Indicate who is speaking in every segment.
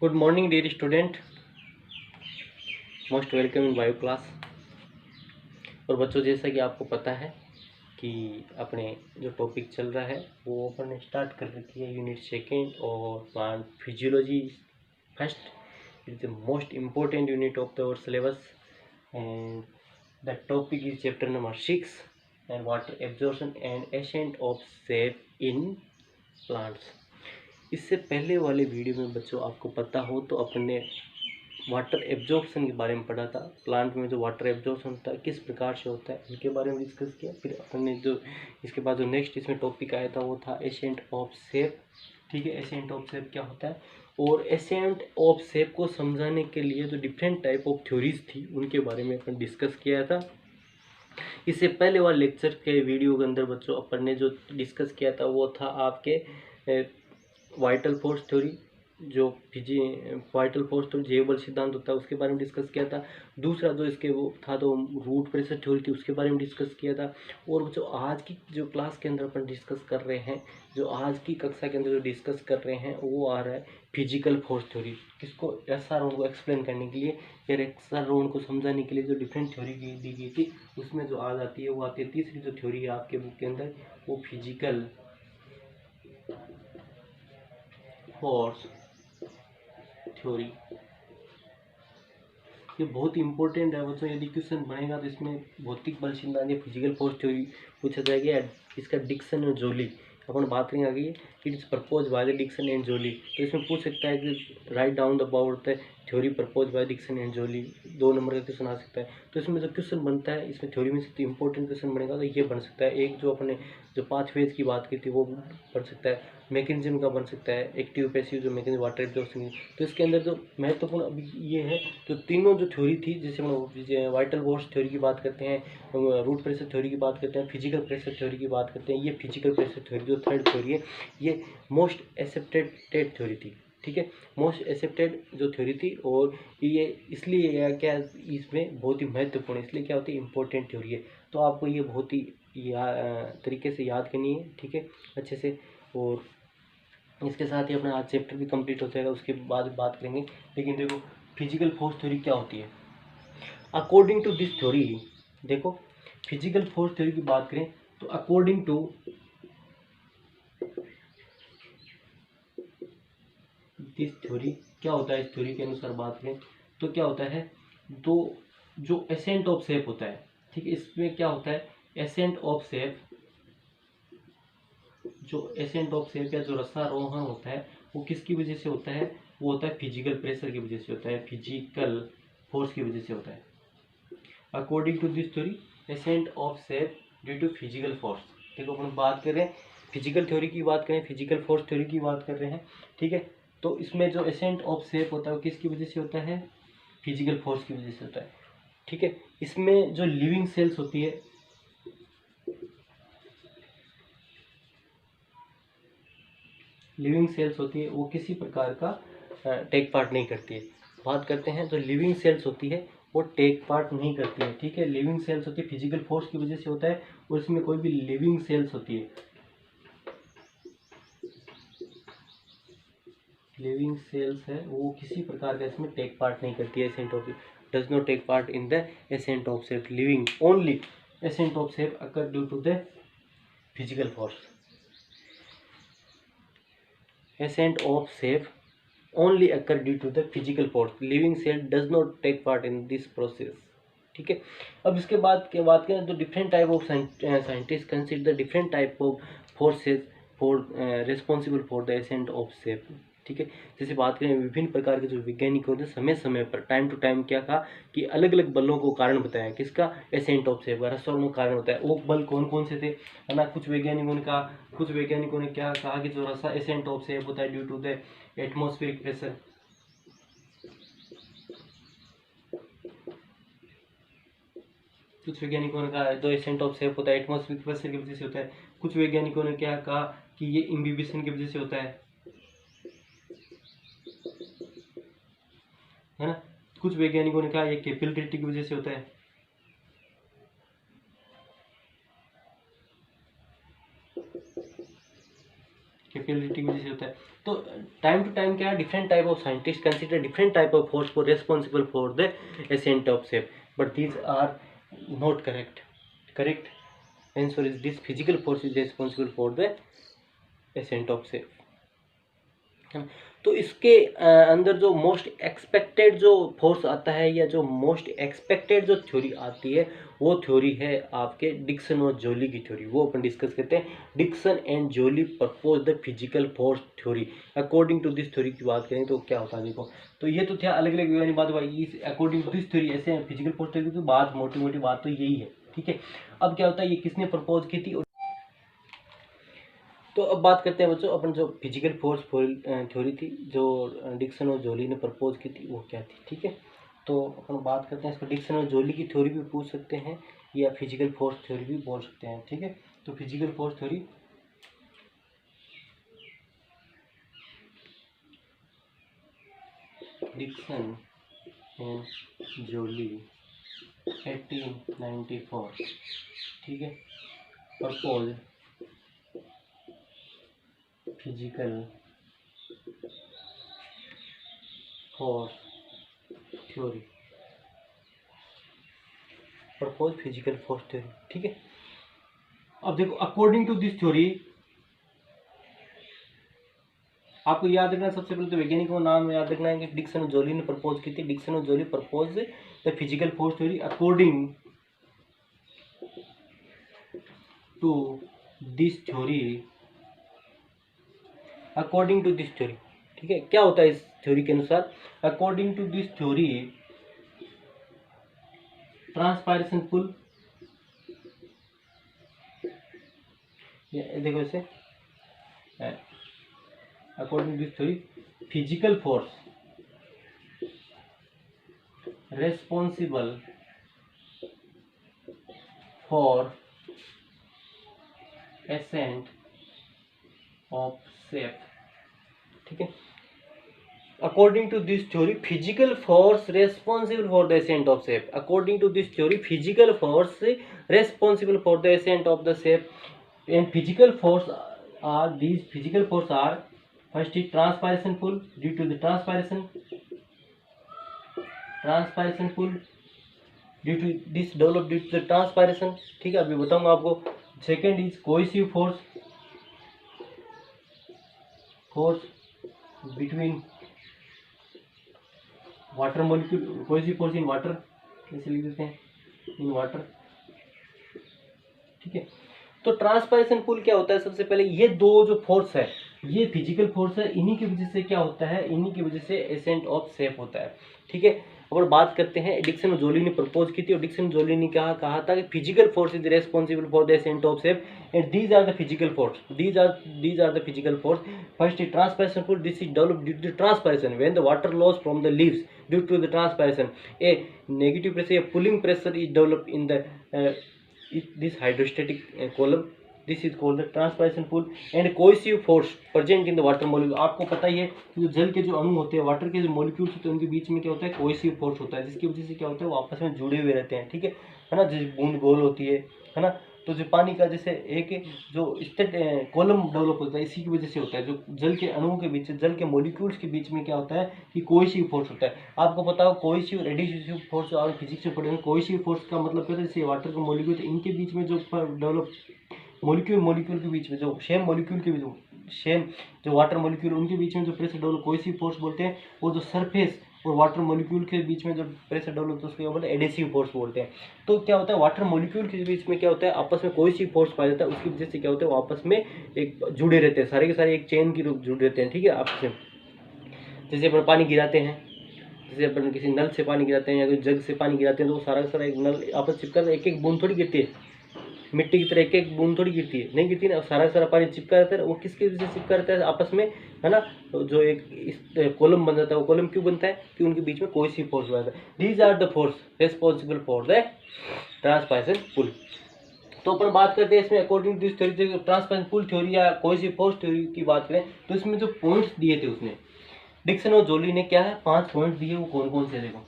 Speaker 1: Good morning dear student, most welcome in bio class. और बच्चों, जैसा कि आपको पता है कि अपने जो टॉपिक चल रहा है वो अपन ने स्टार्ट कर रखी है यूनिट सेकेंड और plant physiology first. It is the most important unit of the syllabus and the topic is chapter number 6 and water absorption and ascent of shape in plants. इससे पहले वाले वीडियो में बच्चों आपको पता हो तो अपन ने वाटर एब्जॉर्प्शन के बारे में पढ़ा था। प्लांट में जो वाटर एब्जॉर्प्शन होता है किस प्रकार से होता है उनके बारे में डिस्कस किया। फिर अपन ने जो इसके बाद जो नेक्स्ट इसमें टॉपिक आया था वो था एसेंट ऑफ शेप। ठीक है, एसेंट ऑफ शेप क्या होता है और एसेंट ऑफ शेप को समझाने के लिए जो डिफरेंट टाइप ऑफ थ्योरीज थी उनके बारे में अपन डिस्कस किया था। इससे पहले वाले लेक्चर के वीडियो के अंदर बच्चों अपन ने जो डिस्कस किया था वो था आपके वाइटल फोर्स थ्योरी, जो वाइटल फोर्स थ्योरी जे बल सिद्धांत होता है उसके बारे में डिस्कस किया था। दूसरा जो इसके वो था तो रूट प्रेशर थ्योरी थी उसके बारे में डिस्कस किया था। और जो आज की जो क्लास के अंदर अपन डिस्कस कर रहे हैं, जो आज की कक्षा के अंदर जो डिस्कस कर रहे हैं वो आ रहा है फिजिकल फोर्स थ्योरी। किसको? एसआर राउंड को एक्सप्लेन करने के लिए या एसआर राउंड को समझाने के लिए जो डिफरेंट थ्योरी दी गई थी उसमें जो आ जाती है वो आती है तीसरी जो थ्योरी है आपके बुक के अंदर, वो फिजिकल फोर्स थ्योरी। ये बहुत इंपॉर्टेंट है बच्चों, यदि क्वेश्चन बनेगा तो इसमें भौतिक बल सिद्धांत या फिजिकल फोर्स थ्योरी पूछा जाएगा। इसका डिक्सन और जोली अपन बात करेंगे आगे। It is propose by the Dixon and Joly, तो इसमें पूछ सकता है कि write down the about the theory propose by Dixon and Joly. 2 नंबर का क्वेश्चन आ सकता है। तो इसमें जो क्वेश्चन बनता है इसमें थ्योरी में से इंपॉर्टेंट क्वेश्चन बनेगा तो ये बन सकता है। एक जो अपने जो पाथवेज की बात की थी वो बन सकता है, मैकेनिज्म का बन सकता है, एक्टिव पैसिव जो मैकेनिज्म वाटर एब्जॉर्प्शन। तो इसके अंदर जो महत्वपूर्ण अभी ये है तो तीनों जो थ्योरी थी, जैसे हम वाइटल फोर्स थ्योरी की बात करते हैं, रूट प्रेशर थ्योरी की बात करते हैं, फिजिकल प्रेशर थ्योरी की बात करते हैं। ये फिजिकल प्रेशर थ्योरी जो थर्ड थ्योरी है ये मोस्ट एक्सेप्टेड थ्योरी थी। ठीक है, मोस्ट एक्सेप्टेड जो थ्योरी थी और ये इसलिए क्या इसमें बहुत ही महत्वपूर्ण है, इसलिए क्या होती है इंपॉर्टेंट थ्योरी है। तो आपको ये बहुत ही तरीके से याद करनी है। ठीक है, अच्छे से। और इसके साथ ही अपना आज चैप्टर भी कंप्लीट हो जाएगा, उसके बाद बात करेंगे। लेकिन देखो फिजिकल फोर्स थ्योरी क्या होती है अकॉर्डिंग टू दिस थ्योरी। देखो फिजिकल फोर्स थ्योरी की बात करें तो अकॉर्डिंग टू दिस थ्योरी क्या होता है, इस थ्योरी के अनुसार बात करें तो क्या होता है, दो जो एसेंट ऑफ शेप होता है। ठीक है, इसमें क्या होता है एसेंट ऑफ शेप, जो एसेंट ऑफ शेप या जो रसारोहण होता है वो किसकी वजह से होता है, वो होता है फिजिकल प्रेशर की वजह से होता है, फिजिकल फोर्स की वजह से होता है। According to this theory ascent of sap due to physical force. देखो अपन बात कर रहे हैं फिजिकल थ्योरी की बात करें, फिजिकल फोर्स थ्योरी की बात कर रहे हैं। ठीक है, तो इसमें जो एसेंट ऑफ शेप होता है वो किसकी वजह से होता है, फिजिकल फोर्स की वजह से होता है। ठीक है, इसमें जो लिविंग सेल्स होती है, लिविंग सेल्स होती है वो किसी प्रकार का टेक पार्ट नहीं करती है। बात करते हैं जो लिविंग सेल्स होती है वो टेक पार्ट नहीं करती है। ठीक है, लिविंग सेल्स होती है फिजिकल फोर्स की वजह से होता है और इसमें कोई भी लिविंग सेल्स होती है, लिविंग सेल्स है वो किसी प्रकार का इसमें टेक पार्ट नहीं करती है। Ascent of does not take part in the ascent of sap living only ascent of sap occur due to the physical force. Ascent of sap only occur due to the physical force, living cell does not take part in this process। ठीक है, अब इसके बाद के बात करें तो different type of scientist consider different type of forces for responsible for the ascent of shape. ठीक है, जैसे बात करें विभिन्न प्रकार के जो वैज्ञानिकों ने समय समय पर टाइम टू टाइम क्या कहा कि अलग अलग बलों को कारण बताया, किसका, एसेंट ऑफ शेप का रसायनों कारण होता है। वो बल कौन कौन से थे है ना, कुछ वैज्ञानिकों ने कहा, कुछ वैज्ञानिकों ने क्या कहा कि जो रसा एसेंट ऑफ शेप होता है due to the atmospheric pressure. कुछ वैज्ञानिकों ने कहा जो एसेंट ऑफ शेप होता है एटमॉस्फेरिक प्रेशर की वजह से होता है। कुछ वैज्ञानिकों ने क्या कहा कि ये इम्बिबिशन की वजह से होता है ना। कुछ वैज्ञानिकों ने कहा ये कैपिलरिटी की वजह से होता है। कैपिलरिटी की वजह से होता है। तो टाइम टू टाइम क्या है, different type of scientist consider different type of force for responsible for the ascent of shape, but these are not correct answer is this physical force is responsible for the ascent of shape, है ना। तो इसके अंदर जो most expected जो force आता है या जो मोस्ट एक्सपेक्टेड जो थ्योरी आती है वो थ्योरी है आपके डिक्सन और जोली की थ्योरी, वो अपन डिस्कस करते हैं। Dixon and Joly propose the physical force theory. According to this theory की बात करें तो क्या होता है, देखो तो ये तो क्या अलग अलग वाली बात भाई, अकॉर्डिंग टू दिस थ्योरी ऐसे फिजिकल फोर्स थ्योरी की तो बात मोटी मोटी बात तो यही है, ठीक है। अब क्या होता है, ये किसने प्रपोज की थी, तो अब बात करते हैं बच्चों अपन जो फिजिकल फोर्स थ्योरी थी जो डिक्सन और जोली ने प्रपोज की थी वो क्या थी, ठीक है। तो अपन बात करते हैं इसको, डिक्सन और जोली की थ्योरी भी पूछ सकते हैं या फिजिकल फोर्स थ्योरी भी बोल सकते हैं, ठीक है। तो physical force theory, Dixon and Joly 1894, ठीक है, propose physical force theory, propose physical force theory, ठीक है। अब देखो अकॉर्डिंग टू दिस थ्योरी आपको याद रखना, सबसे पहले तो वैज्ञानिक का नाम याद रखना है कि डिक्सन और जोली ने प्रपोज की थी। डिक्सन और Joly propose the physical force theory according to this theory, according to this theory, ठीक है। क्या होता है इस थ्योरी के अनुसार, according to this theory transpiration pull, देखो इसे, according to this theory physical force responsible for ascent of shape, ठीक है। According to this theory physical force responsible for the ascent of shape, according to this theory physical force responsible for the ascent of the shape and physical force are, these physical force are, first is transpiration pull due to the transpiration pull due to this develop due to the transpiration, ठीक है, अभी बताऊंगा आपको। Second is cohesive force between water molecule, cohesive force in water, ऐसे लिख देते हैं, in water, ठीक है। तो ट्रांसपायरेशन पुल क्या होता है, सबसे पहले ये दो जो फोर्स है ये फिजिकल फोर्स है, इन्हीं की वजह से क्या होता है, इन्हीं की वजह से एसेंट ऑफ शेप होता है, ठीक है। और बात करते हैं डिक्सन और जोली ने प्रपोज की थी, और डिक्सन जोली ने कहा था कि physical force is responsible for the ascent of sap and these are the physical force, these are the physical force. First is transpiration pull, this is developed due to transpiration when the water loss from the leaves due to the transpiration, a negative pressure, a pulling pressure is developed in the this hydrostatic column, this is called the transpiration pool and cohesive force present in the water molecule। आपको पता ही है कि जो जल के जो अणु होते हैं, वाटर के जो मॉलिक्यूल्स होते हैं, उनके बीच में क्या होता है, कोहेसिव फोर्स होता है, जिसकी वजह से क्या होता है वो आपस में जुड़े हुए रहते हैं, ठीक है ना। जैसे बूंद गोल होती है ना, तो जो पानी का जैसे एक जो कॉलम डेवलप होता है, इसी की वजह से होता है, जो जल के अणुओं के बीच, जल के मॉलिक्यूल्स के बीच में क्या होता है कि कोहेसिव फोर्स होता है। आपको पता हो कोहेसिव एडिशिव फोर्स, और फिजिक्स में पढ़े हैं, कोहेसिव फोर्स का मतलब क्या है, जैसे वाटर के मॉलिक्यूल इनके बीच में जो डेवलप मॉलिक्यूल के बीच में जो सेम मॉलिक्यूल के बीच सेम जो वाटर मॉलिक्यूल उनके बीच में जो प्रेशर डेवलप कोहेसिव फोर्स बोलते हैं, वो जो सरफेस और वाटर मॉलिक्यूल के बीच में जो प्रेशर डेवलप होता है उसको बोलते हैं एडेसिव फोर्स बोलते हैं। तो क्या होता है, वाटर मॉलिक्यूल के बीच में क्या होता है, आपस में कोहेसिव फोर्स पाया जाता है, उसकी वजह से क्या होता है वो आपस में एक जुड़े रहते हैं, सारे के सारे एक चेन की रूप जुड़े रहते हैं, ठीक है आपस में। जैसे अपन पानी गिराते हैं, जैसे अपन किसी नल से पानी गिराते हैं या कोई जग से पानी गिराते हैं, तो वो सारा का सारा एक नल आपस चिपका, एक एक बूंद थोड़ी गिरती है, मिट्टी की तरह एक एक बूंद थोड़ी गिरती है, नहीं गिरती ना, सारा सारा पानी चिपका रहता है। वो किसकी वजह से चिपका रहता है आपस में, है ना। तो जो एक इस कॉलम बन जाता है, वो कॉलम क्यों बनता है कि उनके बीच में कोहेसिव फोर्स बनता है। These are the force responsible for the transpiration pull. तो अपन बात करते हैं इसमें according to this theory, transpiration pull theory या कोहेसिव फोर्स थ्योरी की बात करें तो इसमें जो पॉइंट्स दिए थे उसने डिक्सन और जोली ने क्या है 5 पॉइंट दिए, वो कौन कौन से देखो,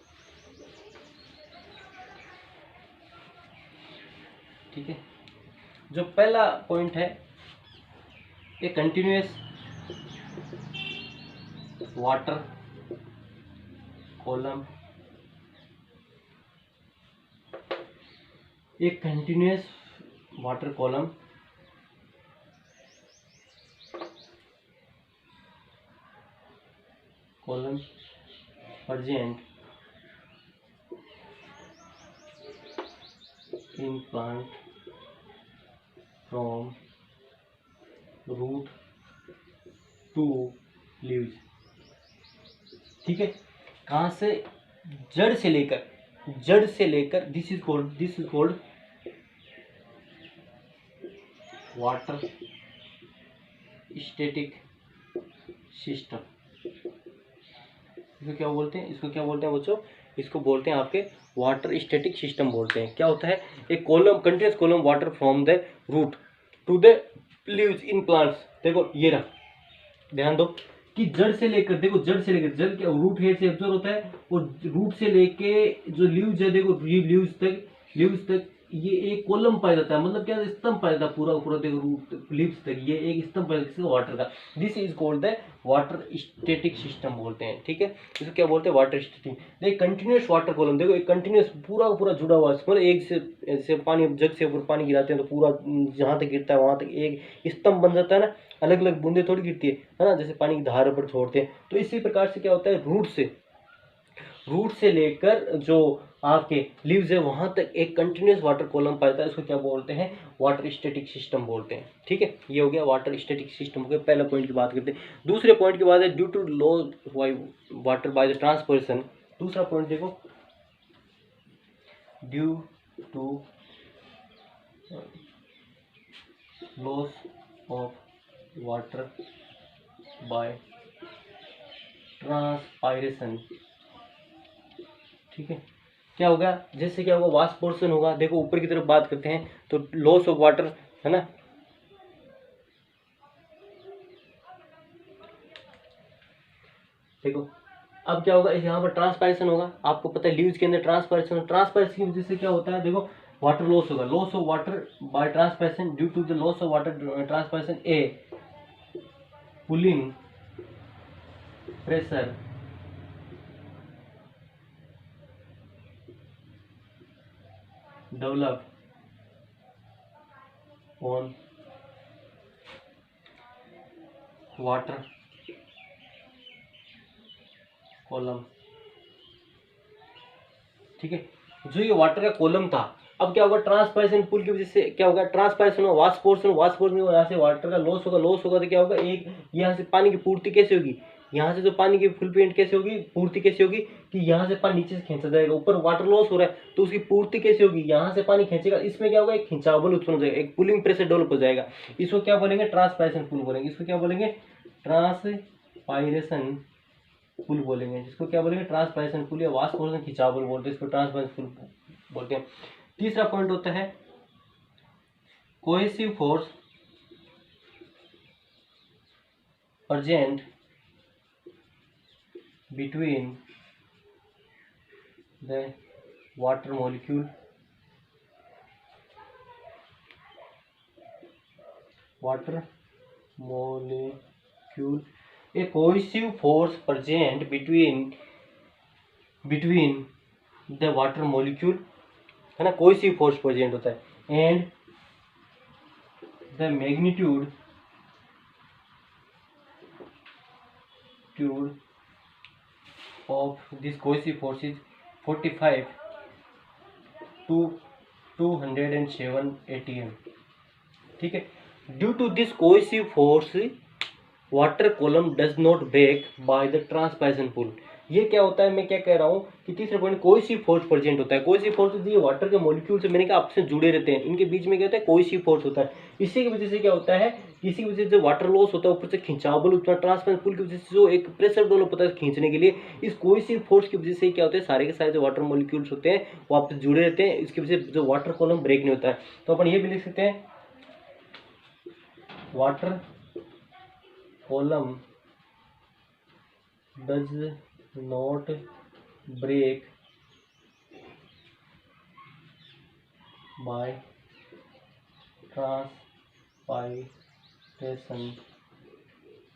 Speaker 1: ठीक है। जो पहला पॉइंट है, ए कंटिन्यूअस वाटर कॉलम एक continuous water column present in plant from root to leaves। ठीक है, कहाँ से? जड़ से लेकर this is called water static system. इसको क्या बोलते हैं बच्चों? इसको बोलते हैं आपके वाटर स्टैटिक सिस्टम बोलते हैं। क्या होता है? एक column, continuous column water from the root to the leaves in plants. देखो ये रहा, ध्यान दो कि जड़ से लेकर जड़ क्या रूट हेड से एब्जॉर्ब होता है, और रूट से लेके जो लीव्स है, देखो लीव्स तक ये एक कॉलम पाया जाता है। मतलब क्या, स्तंभ पाया जाता है पूरा देखो रूट लीव्स तक ये एक स्तंभ पाया जाता है वाटर का। This is called the water static system बोलते हैं। ठीक है, इसको क्या बोलते हैं? Water static. देखो कंटिन्यूस वाटर कॉलम, देखो एक कंटिन्यूस पूरा जुड़ा हुआ है, मतलब एक से ऐसे पानी जग से ऊपर पानी गिराते हैं तो पूरा जहाँ तक गिरता है वहां तक एक स्तंभ बन जाता है ना, अलग अलग बूंदे थोड़ी गिरती है ना, जैसे पानी की धार पर छोड़ते हैं। तो इसी प्रकार से क्या होता है, रूट से लेकर जो आपके लीव्स है वहां तक एक कंटिन्यूस वाटर कॉलम पाता है। इसको क्या बोलते हैं? वाटर स्टैटिक सिस्टम बोलते हैं। ठीक है, ये हो गया वाटर स्टैटिक सिस्टम हो गया। पहला पॉइंट की बात करते हैं। दूसरे पॉइंट की बात है due to low water by the transpiration. दूसरा पॉइंट देखो, due to loss of water by transpiration. ठीक है, क्या होगा? जैसे क्या होगा, वाष्पोर्षण होगा। देखो ऊपर की तरफ बात करते हैं तो लॉस ऑफ वाटर है ना, देखो अब क्या होगा, यहाँ पर ट्रांसपायरेशन होगा। आपको पता है लीव्स के अंदर ट्रांसपायरेशन की वजह से क्या होता है? देखो वाटर लॉस होगा, loss of water by transpiration. Due to the loss of water transpiration a pulling pressure develop on water column. ठीक है, जो ये वाटर का कॉलम था, अब क्या होगा? ट्रांसपायरेशन पुल की वजह से क्या होगा? ट्रांसपायरेशन होगा, वाष्पोर्षण में यहाँ से वाटर का लॉस होगा तो क्या होगा? एक यहाँ से पानी की पूर्ति कैसे होगी? यहाँ से जो पानी की फुल पेंट कैसे होगी, पूर्ति कैसे होगी कि यहाँ से पानी नीचे से खींचा जाएगा, ऊपर वाटर लॉस हो रहा है तो उसकी पूर्ति कैसे होगी? यहाँ से पानी खींचेगा, इसमें क्या होगा? एक खिंचाव बल उत्पन्न हो जाएगा, एक पुलिंग प्रेशर डेवलप हो जाएगा। इसको क्या बोलेंगे? ट्रांसपायरेशन पुल बोलेंगे। इसको क्या बोलेंगे? ट्रांसपायरेशन पुल बोलेंगे। जिसको क्या बोलेंगे? ट्रांसपायरेशन पुल या वाष्पोषण खिंचाव बल बोलते हैं, इसको ट्रांसपायरेशन पुल बोलते हैं। तीसरा पॉइंट होता है cohesive force present between the water molecule a cohesive force present between the water molecule है ना, कोहेसिव फोर्स प्रेजेंट होता है and the magnitude of this cohesive force is 45 to 207 atm। ठीक है, due to this cohesive force water column does not break by the transpiration pull. ये क्या होता है, मैं क्या कह रहा हूँ कि तीसरा पॉइंट कोहेसिव फोर्स प्रेजेंट होता है। कोहेसिव फोर्स ये वाटर के मॉलिक्यूल से मैंने कहा आपस में जुड़े रहते हैं, इनके बीच में क्या होता है? कोहेसिव फोर्स होता है। इसी की वजह से क्या होता है, इसी की वजह से जो वाटर लॉस होता है, ऊपर से खिंचाव बल उत्पन्न, ट्रांसपायरेशन पुल की वजह से जो एक प्रेशर डेवलप होता है खींचने के लिए, इस कोहेसिव फोर्स की वजह से क्या होता है? सारे के सारे जो वाटर मॉलिक्यूल्स होते हैं वो आपस जुड़े रहते हैं, इसकी वजह से जो वाटर कॉलम ब्रेक नहीं होता है। तो अपन ये भी लिख सकते हैं water column does not break by transpiration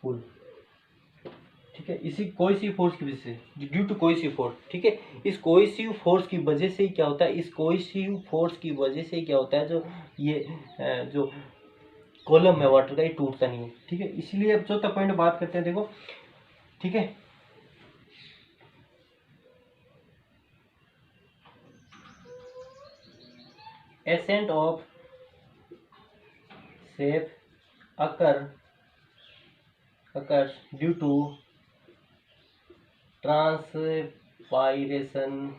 Speaker 1: pull। ठीक है, इसी कोहेसिव फोर्स की वजह से, ड्यू टू कोहेसिव फोर्स, ठीक है। इस कोहेसिव फोर्स की वजह से क्या होता है, इस कोहेसिव फोर्स की वजह से क्या होता है, जो ये जो कॉलम है वाटर का, ये टूटता नहीं है, ठीक है। इसलिए अब चौथा पॉइंट बात करते हैं, देखो, ठीक है। Ascent of shape occurs due to transpiration,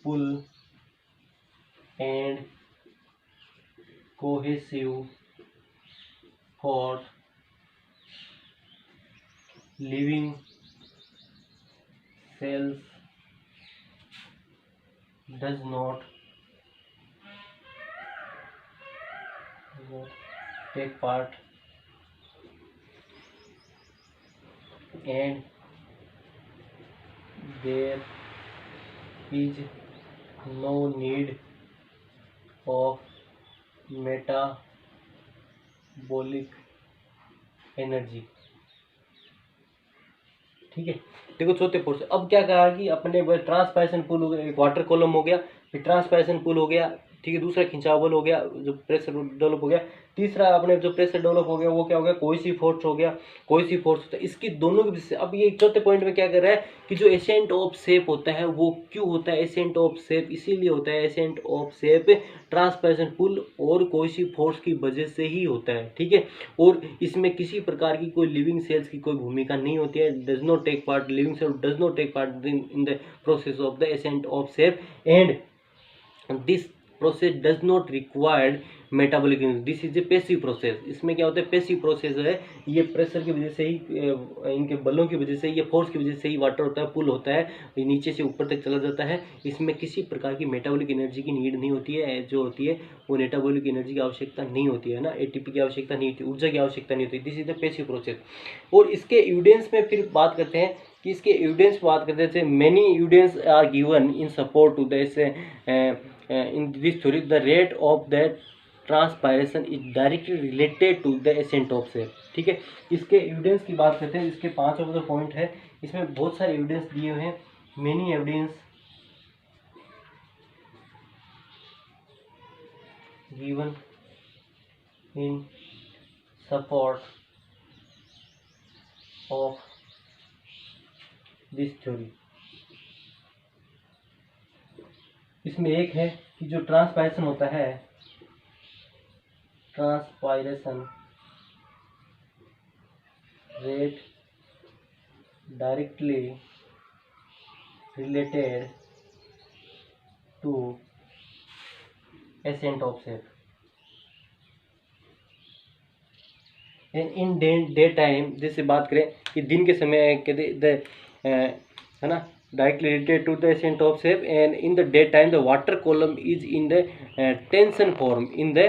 Speaker 1: pull and cohesive force. Living cells does not take part, and there is no need of metabolic energy, ठीक है। देखो चौथे फोर्स, अब क्या कहा कि अपने ट्रांसपायरेशन पुल हो गया, एक वाटर कॉलम हो गया, फिर ट्रांसपायरेशन पुल हो गया, ठीक है। दूसरा खिंचाव बल हो गया, जो प्रेशर डेवलप हो गया। तीसरा अपने जो प्रेशर डेवलप हो गया वो क्या हो गया, कोहेसिव फोर्स हो गया। कोहेसिव फोर्स होता है, इसकी दोनों की वजह से। अब ये चौथे पॉइंट में क्या कर रहा है कि जो एसेंट ऑफ शेप होता है वो क्यों होता है, एसेंट ऑफ शेप इसीलिए होता है, एसेंट ऑफ शेप ट्रांसपायरेशन पुल और कोहेसिव फोर्स की वजह से ही होता है, ठीक है। और इसमें किसी प्रकार की कोई लिविंग सेल्स की कोई भूमिका नहीं होती है, does not take part, living cell does not take part in the process of the ascent of sap, and this process does not required metabolic energy, this is a passive process. इसमें क्या होता है, passive process है, ये pressure की वजह से ही, इनके बलों की वजह से, ये फोर्स की वजह से ही वाटर होता है, पुल होता है, ये नीचे से ऊपर तक चला जाता है। इसमें किसी प्रकार की मेटाबॉलिक एनर्जी की नीड नहीं होती है, जो होती है वो मेटाबॉलिक एनर्जी की आवश्यकता नहीं होती है ना, एटीपी की आवश्यकता नहीं होती, ऊर्जा की आवश्यकता नहीं होती, this is the passive process. और इसके एविडेंस में फिर बात करते हैं कि इसके एविडेंस बात करते हैं, many evidence are given in support to this, in this theory the rate of that transpiration is directly related to the ascent of shape, ठीक है। इसके एविडेंस की बात करते हैं, इसके 5 जो पॉइंट है, इसमें बहुत सारे एविडेंस दिए हुए हैं, many evidence given in support of this theory. इसमें एक है कि जो ट्रांसपायरेशन होता है, transpiration rate directly related to ascent of sap, in day time, जैसे बात करें कि दिन के समय है ना, directly related to the ascent of shape, and in the daytime the water column is in the tension form in the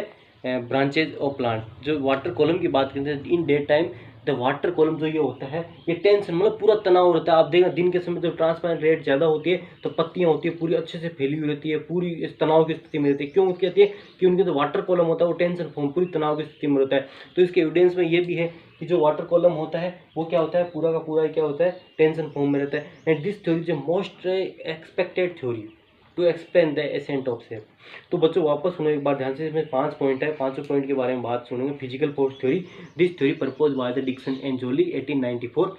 Speaker 1: branches of plant। जो वाटर कॉलम की बात करते हैं, इन day time the water column जो ये होता है, ये टेंशन मतलब पूरा तनाव रहता है। आप देखना दिन के समय जब ट्रांसपेरेंट रेट ज़्यादा होती है तो पत्तियां होती है पूरी अच्छे से फैली हुई रहती है, पूरी इस तनाव की स्थिति में रहती है। क्यों कहती है कि उनके जो वाटर कॉलम होता है वो टेंशन फॉर्म पूरी तनाव की स्थिति में रहता है। तो इसके एविडेंस में ये भी है कि जो वाटर कॉलम होता है वो क्या होता है, पूरा का पूरा क्या होता है, टेंशन फॉर्म में रहता है। And this theory is most expected theory to explain the ascent of sap. तो बच्चों वापस सुनो एक बार ध्यान से, इसमें 5 पॉइंट है, 5 पॉइंट के बारे में बात सुनेंगे। Physical force theory, this theory propose by the Dixon and Joly 1894।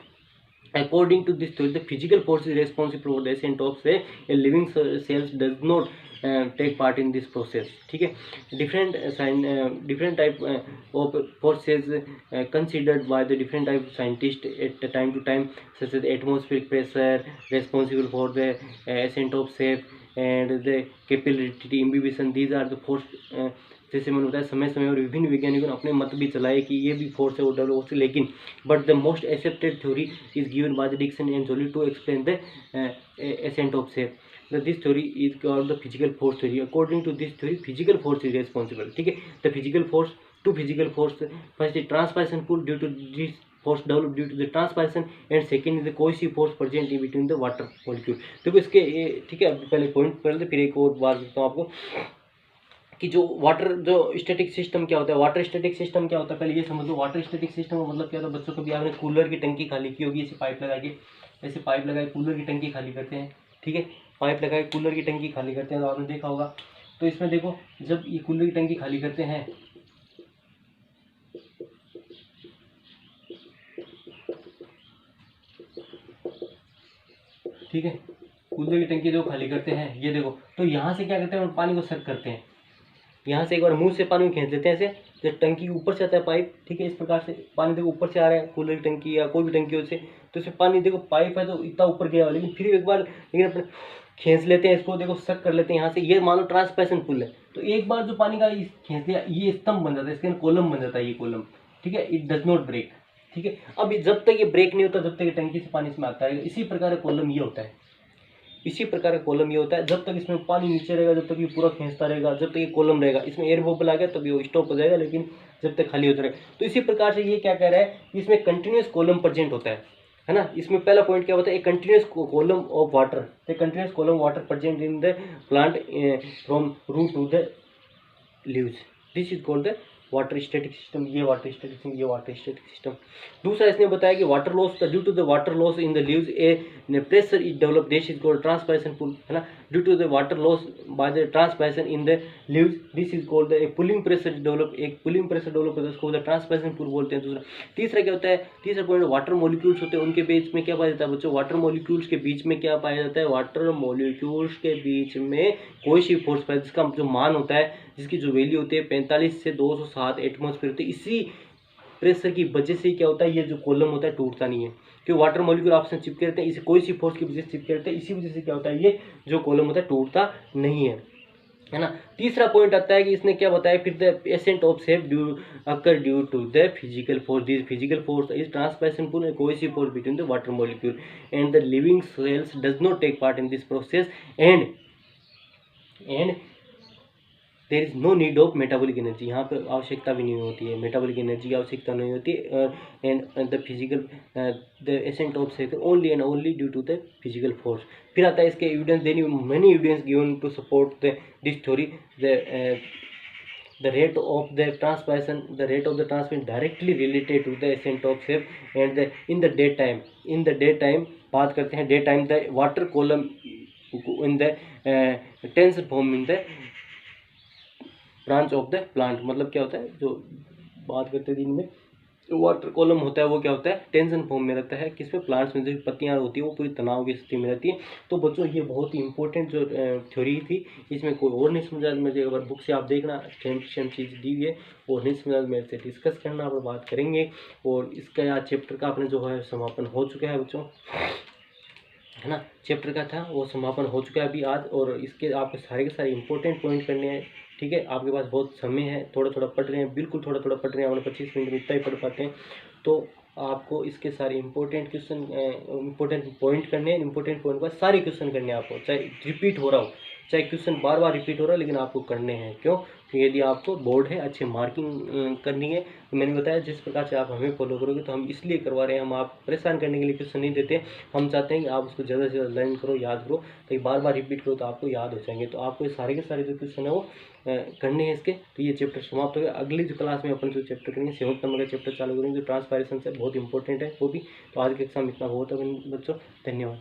Speaker 1: According to this theory, the physical force is responsible for the ascent of say a living cells does not take part in this process, ठीक है। different type of forces considered by the different type of scientists at time to time, such as atmospheric pressure responsible for the ascent of shape and the capillary imbibition, these are the force। जैसे मैंने बताया समय समय और विभिन्न वैज्ञानिकों ने अपने मत भी चलाए कि ये भी फोर्स है वो डेवलप होती है, लेकिन but the most accepted theory is given by the Dixon and Joly to explain the ascent of sap. This theory is called the physical force theory. According to this theory physical force is responsible, ठीक है। The physical force, two physical force, first is transpiration pull due to this force developed due to the transpiration, and second is the cohesive force present in between the water molecule। देखो इसके ठीक है, पहले point पहले फिर एक और बात करता हूँ आपको कि जो वाटर जो स्टैटिक सिस्टम क्या होता है, वाटर स्टैटिक सिस्टम क्या होता है पहले ये समझ लो। वाटर स्टैटिक सिस्टम का मतलब क्या होता है, बच्चों कभी आपने कूलर की टंकी खाली की होगी, ऐसे पाइप लगा के, ऐसे पाइप लगा के कूलर की टंकी खाली करते हैं, ठीक है, पाइप लगा के कूलर की टंकी खाली करते हैं, तो आपने देखा होगा। तो इसमें देखो जब ये कूलर की टंकी खाली करते हैं, ठीक है, कूलर की टंकी जो खाली करते हैं ये देखो, तो यहाँ से क्या करते हैं, पानी को सक करते हैं, यहाँ से एक बार मुंह से पानी को खींच लेते हैं ऐसे, जब टंकी के ऊपर से आता है पाइप, ठीक है, इस प्रकार से पानी देखो ऊपर से आ रहा है कूलर की टंकी या कोई भी टंकी हो से, तो इसमें पानी देखो पाइप है तो इतना ऊपर गया, लेकिन फिर एक बार लेकिन अपने खींच लेते हैं इसको, देखो सक कर लेते हैं यहाँ से, ये मान लो ट्रांसपैरेंट पुल है, तो एक बार जो पानी का खींच लिया ये स्तंभ बन जाता है, इसके अंदर कॉलम बन जाता है, ये कॉलम, ठीक है, इट डज नॉट ब्रेक, ठीक है। अब जब तक ये ब्रेक नहीं होता, जब तक ये टंकी से पानी इसमें आता है, इसी प्रकार कॉलम ये होता है, इसी प्रकार का कॉलम ये होता है, जब तक इसमें पानी नीचे रहेगा, जब तक ये पूरा खींचता रहेगा, जब तक ये कॉलम रहेगा, इसमें एयर बबल आ गया तब ये स्टॉप हो जाएगा, लेकिन जब तक खाली होता रहेगा। तो इसी प्रकार से ये क्या कह रहा है, इसमें कंटिन्यूस कॉलम प्रेजेंट होता है ना। इसमें पहला पॉइंट क्या होता है, a continuous column of water, a continuous column water present in the plant from root to the leaves, this is called the water static system, ये वाटर स्टैटिक सिस्टम, ये वाटर स्टैटिक सिस्टम। दूसरा इसने बताया कि water loss, due to the water loss in the leaves a pressure is develop, this is called transpiration pull, है ना। Due to the water loss by the transpiration in the leaves, this is called the pulling pressure develop, एक pulling pressure develop होता है, उसको transpiration पुल बोलते हैं। दूसरा तीसरा क्या होता है, तीसरा पॉइंट वाटर मॉलिक्यूल्स होते हैं, उनके बीच में क्या पाया जाता है बच्चों, वाटर मॉलिक्यूल्स के बीच में क्या पाया जाता है, वाटर मॉलिक्यूल्स के बीच में कोई सी फोर्स पाया, जिसका जो मान होता है, जिसकी जो वैल्यू होती है 45 से 207 एटमॉस्फेयर होती है। इसी प्रेशर की वजह से क्या होता है, ये जो कॉलम होता है टूटता नहीं है, क्योंकि वाटर मॉलिक्यूल आपस में चिपके रहते हैं, इसे कोई सी फोर्स की वजह से चिपके रहते हैं, इसी वजह से क्या होता है, ये जो कॉलम होता है टूटता नहीं है ना। तीसरा पॉइंट आता है कि इसने क्या बताया फिर, the ascent of sap due occur due to the physical force, this physical force is transparent pull, cohesive force between the water molecule and the living cells does not take part in this process and there is no need of metabolic energy, यहाँ पे आवश्यकता भी नहीं होती है, metabolic energy की आवश्यकता नहीं होती, and the physical the ascent of sap only and only due to the physical force. फिर आता है इसके evidence, then many evidence given to support the this theory, the rate of the transpiration directly related to the ascent of shape and in the daytime बात करते हैं, daytime the water column in the tense form in the branch of the plant, मतलब क्या होता है, जो बात करते हैं दिन में जो वाटर कॉलम होता है वो क्या होता है, टेंशन फॉर्म में रहता है, किसमें, प्लांट्स में जो पत्तियां होती है वो पूरी तनाव की स्थिति में रहती है। तो बच्चों ये बहुत ही इंपॉर्टेंट जो थ्योरी थी, इसमें कोई और नहीं समझा मुझे, अगर बुक से आप देखना सेम सेम चीज़ दी हुई है, और नहीं समझा मेरे से डिस्कस करना, आप बात करेंगे। और इसका आज चैप्टर का अपने जो है समापन हो चुका है बच्चों, है ना, चैप्टर का था वो समापन हो चुका है अभी आज, और इसके आपके सारे के सारे इंपॉर्टेंट पॉइंट करने हैं, ठीक है। आपके पास बहुत समय है, थोड़ा थोड़ा पढ़ रहे हैं, बिल्कुल थोड़ा थोड़ा पढ़ रहे हैं, अपने 25 मिनट में इतना ही पढ़ पाते हैं, तो आपको इसके सारे इंपॉर्टेंट क्वेश्चन, इंपॉर्टेंट पॉइंट करने हैं, इंपॉर्टेंट पॉइंट पर सारे क्वेश्चन करने हैं आपको, चाहे रिपीट हो रहा हो, चाहे क्वेश्चन बार बार रिपीट हो रहा है, लेकिन आपको करने हैं। क्यों, तो यदि आपको बोर्ड है, अच्छे मार्किंग करनी है, तो मैंने बताया जिस प्रकार से आप हमें फॉलो करोगे, तो हम इसलिए करवा रहे हैं, हम आप परेशान करने के लिए क्वेश्चन नहीं देते, हम चाहते हैं कि आप उसको ज़्यादा से ज़्यादा लर्न करो, याद करो, तो बार बार रिपीट करो तो आपको याद हो जाएंगे। तो आपको ये सारे के सारे जो क्वेश्चन है वो करने हैं इसके। तो ये चैप्टर समाप्त हो गया, अगली जो क्लास में अपन जो चैप्टर करेंगे 7 नंबर का चैप्टर चालू करेंगे, जो ट्रांसपायरेशन से बहुत इंपॉर्टेंट है वो भी। तो आज के एग्जाम इतना बहुत है बच्चों, धन्यवाद।